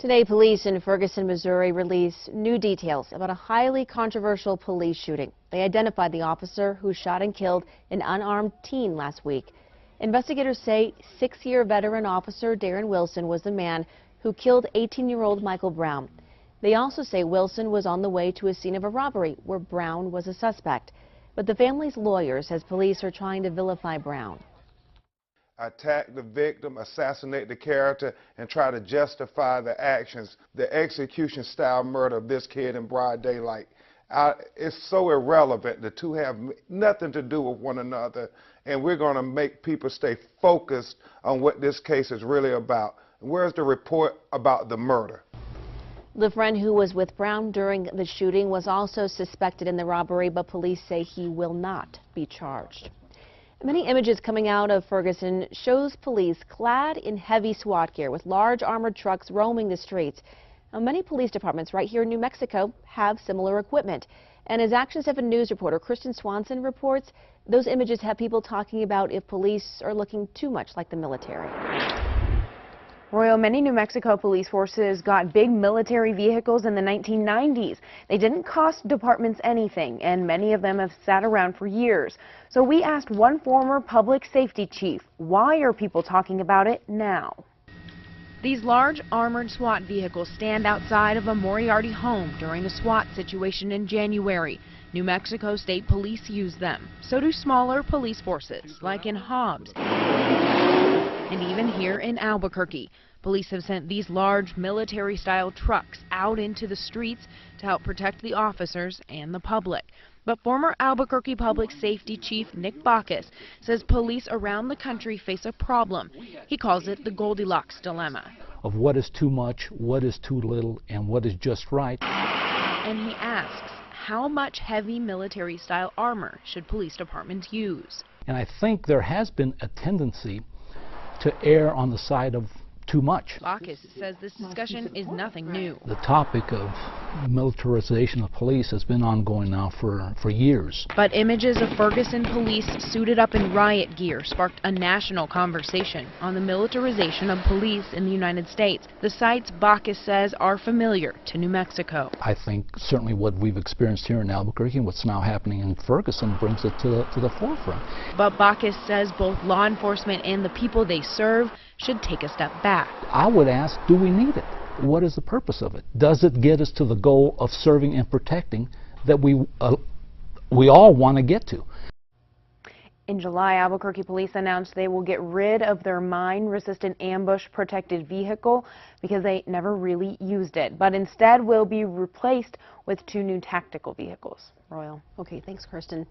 Today, police in Ferguson, Missouri released new details about a highly controversial police shooting. They identified the officer who shot and killed an unarmed teen last week. Investigators say 6-year veteran officer Darren Wilson was the man who killed 18-year-old Michael Brown. They also say Wilson was on the way to a scene of a robbery where Brown was a suspect. But the family's lawyer says police are trying to vilify Brown. Attack the victim, assassinate the character, and try to justify the actions, the execution-style murder of this kid in broad daylight. It's so irrelevant. The two have nothing to do with one another, and we're going to make people stay focused on what this case is really about. Where's the report about the murder? The friend who was with Brown during the shooting was also suspected in the robbery, but police say he will not be charged. Many images coming out of Ferguson shows police clad in heavy SWAT gear with large armored trucks roaming the streets. Now, many police departments right here in New Mexico have similar equipment. And as Action 7 News reporter Kristen Swanson reports, those images have people talking about if police are looking too much like the military. Royal, many New Mexico police forces got big military vehicles in the 1990s. They didn't cost departments anything, and many of them have sat around for years. So we asked one former public safety chief, why are people talking about it now? These large armored SWAT vehicles stand outside of a Moriarty home during a SWAT situation in January. New Mexico State Police use them. So do smaller police forces, like in Hobbs. And even here in Albuquerque, police have sent these large military-style trucks out into the streets to help protect the officers and the public. But former Albuquerque Public Safety Chief Nick Bacchus says police around the country face a problem. He calls it the Goldilocks dilemma. Of what is too much, what is too little, and what is just right. And he asks, how much heavy military-style armor should police departments use? And I think there has been a tendency to err on the side of too much. Bacchus says this discussion is nothing new. The topic of militarization of police has been ongoing now for years. But images of Ferguson police suited up in riot gear sparked a national conversation on the militarization of police in the United States. The sights, Bacchus says, are familiar to New Mexico. I think certainly what we've experienced here in Albuquerque and what's now happening in Ferguson brings it to the forefront. But Bacchus says both law enforcement and the people they serve should take a step back. I would ask, do we need it? What is the purpose of it? Does it get us to the goal of serving and protecting that we all want to get to? In July, Albuquerque police announced they will get rid of their mine-resistant ambush-protected vehicle because they never really used it, but instead will be replaced with 2 new tactical vehicles. Royal. Okay, thanks, Kristen.